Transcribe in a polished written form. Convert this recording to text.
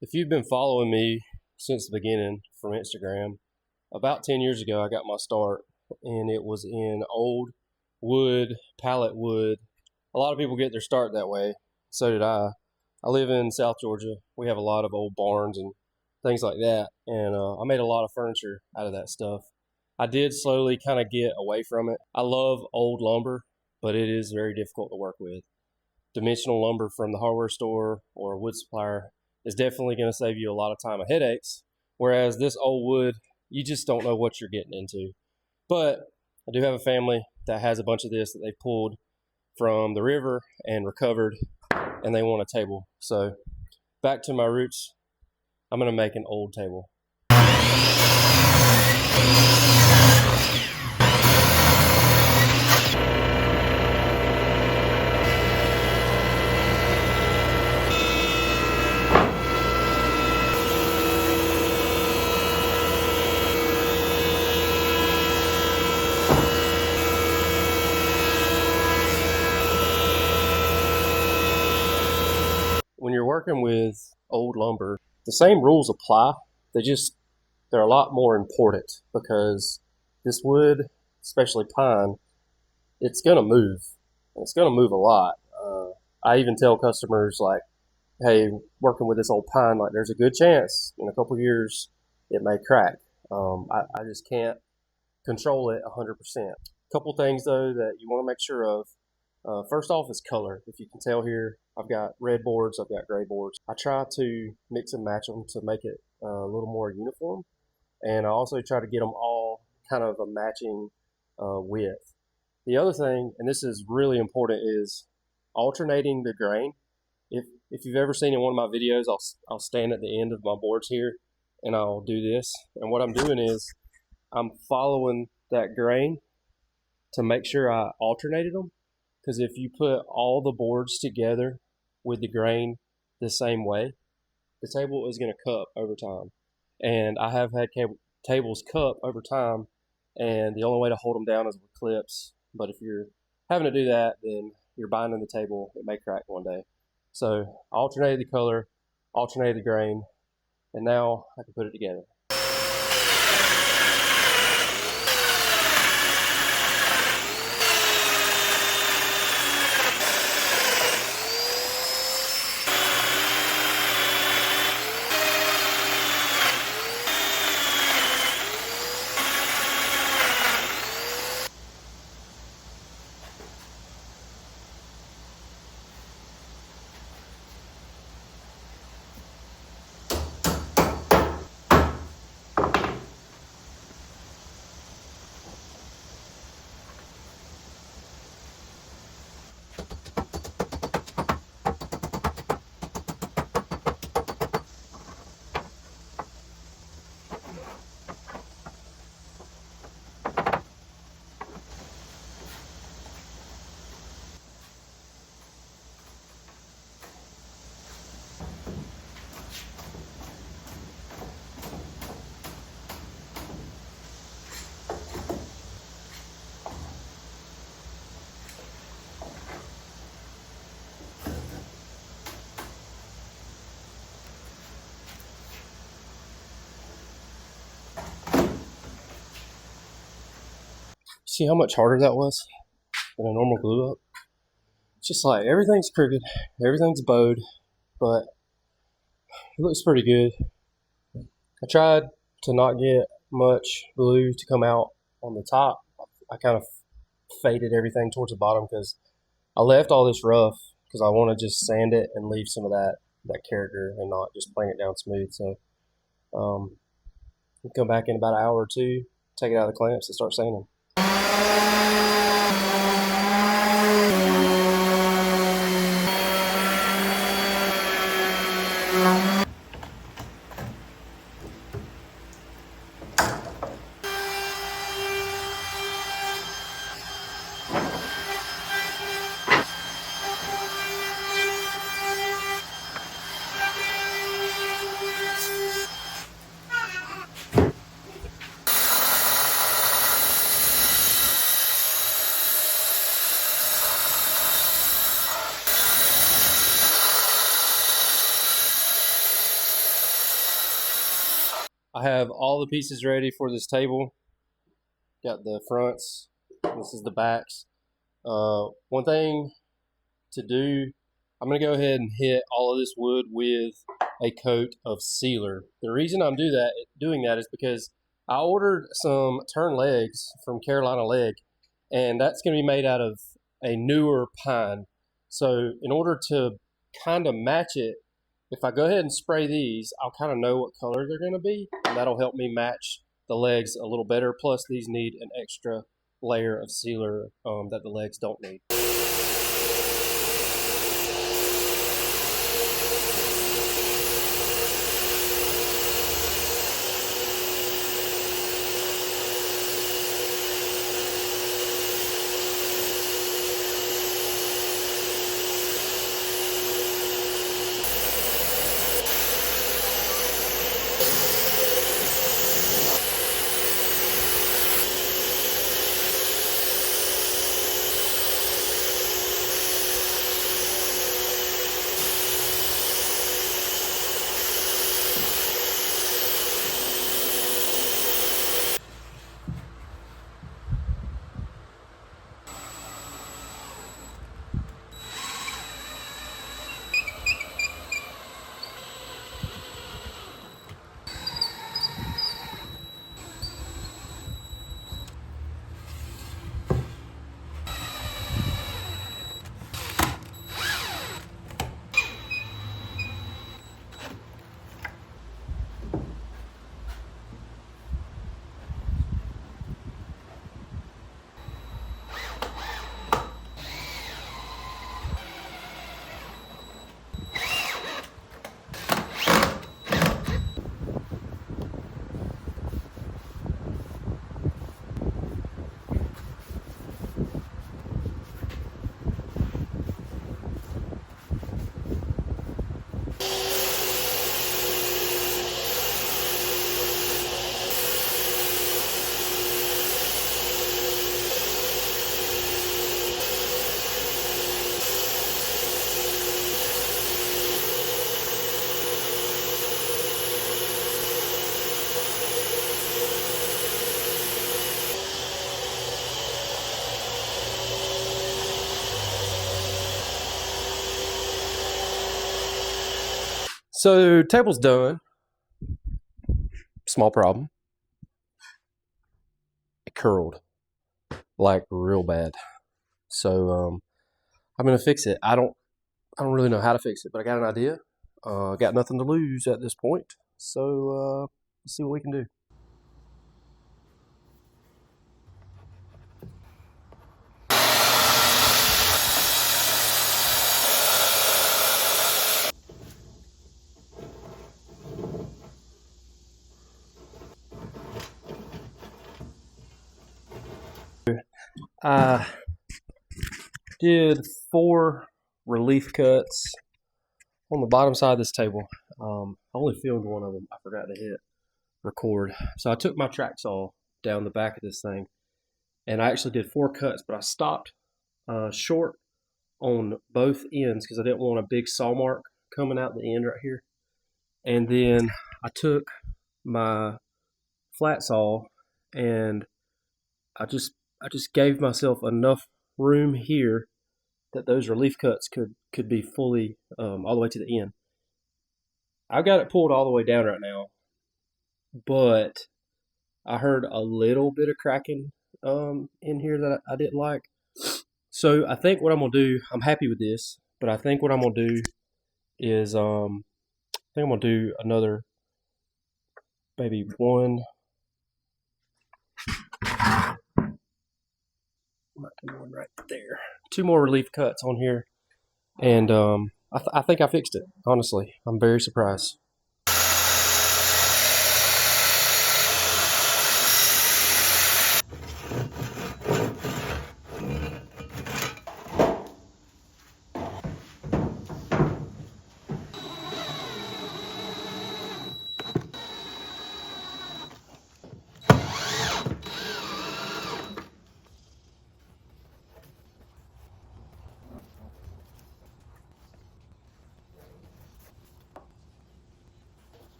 If you've been following me since the beginning from Instagram, about 10 years ago I got my start, and it was in old wood, pallet wood. A lot of people get their start that way. So did I. I live in South Georgia. We have a lot of old barns and things like that, and I made a lot of furniture out of that stuff. I did slowly kind of get away from it. I love old lumber, but it is very difficult to work with. Dimensional lumber from the hardware store or a wood supplier is definitely going to save you a lot of time and headaches, whereas this old wood, you just don't know what you're getting into. But I do have a family that has a bunch of this that they pulled from the river and recovered, and they want a table. So back to my roots, I'm going to make an old table. When you're working with old lumber, the same rules apply. They're a lot more important because this wood, especially pine, it's going to move. It's going to move a lot. I even tell customers, like, hey, working with this old pine, like, there's a good chance in a couple of years it may crack. I just can't control it 100%. A couple things, though, that you want to make sure of. First off is color. If you can tell here, I've got red boards, I've got gray boards. I try to mix and match them to make it a little more uniform. And I also try to get them all kind of a matching width. The other thing, and this is really important, is alternating the grain. If you've ever seen in one of my videos, I'll stand at the end of my boards here and I'll do this. And what I'm doing is I'm following that grain to make sure I alternated them. Because if you put all the boards together with the grain the same way, the table is going to cup over time. And I have had tables cup over time, and the only way to hold them down is with clips. But if you're having to do that, then you're binding the table. It may crack one day. So I alternated the color, alternated the grain, and now I can put it together. See how much harder that was than a normal glue up? It's just like everything's crooked, everything's bowed, but it looks pretty good. I tried to not get much glue to come out on the top. I kind of faded everything towards the bottom because I left all this rough because I want to just sand it and leave some of that character and not just playing it down smooth. So we'll come back in about an hour or two, take it out of the clamps and start sanding. I have all the pieces ready for this table. Got the fronts. This is the backs. One thing to do, I'm going to go ahead and hit all of this wood with a coat of sealer. The reason I'm doing that is because I ordered some turn legs from Carolina Leg, and that's going to be made out of a newer pine. So in order to kind of match it, if I go ahead and spray these, I'll kind of know what color they're going to be, and that'll help me match the legs a little better. Plus, these need an extra layer of sealer that the legs don't need. So table's done. Small problem. It curled like real bad. So I'm gonna fix it. I don't really know how to fix it, but I got an idea. Got nothing to lose at this point. So let's see what we can do. I did 4 relief cuts on the bottom side of this table. I only filmed one of them. I forgot to hit record. So I took my track saw down the back of this thing, and I actually did 4 cuts, but I stopped short on both ends because I didn't want a big saw mark coming out the end right here. And then I took my flat saw and I just gave myself enough room here that those relief cuts could be fully all the way to the end. I've got it pulled all the way down right now, but I heard a little bit of cracking in here that I didn't like. So I think what I'm gonna do, I'm happy with this, but I think what I'm gonna do is I think I'm gonna do another, maybe one. Might do one right there. 2 more relief cuts on here, and I think I fixed it. Honestly, I'm very surprised.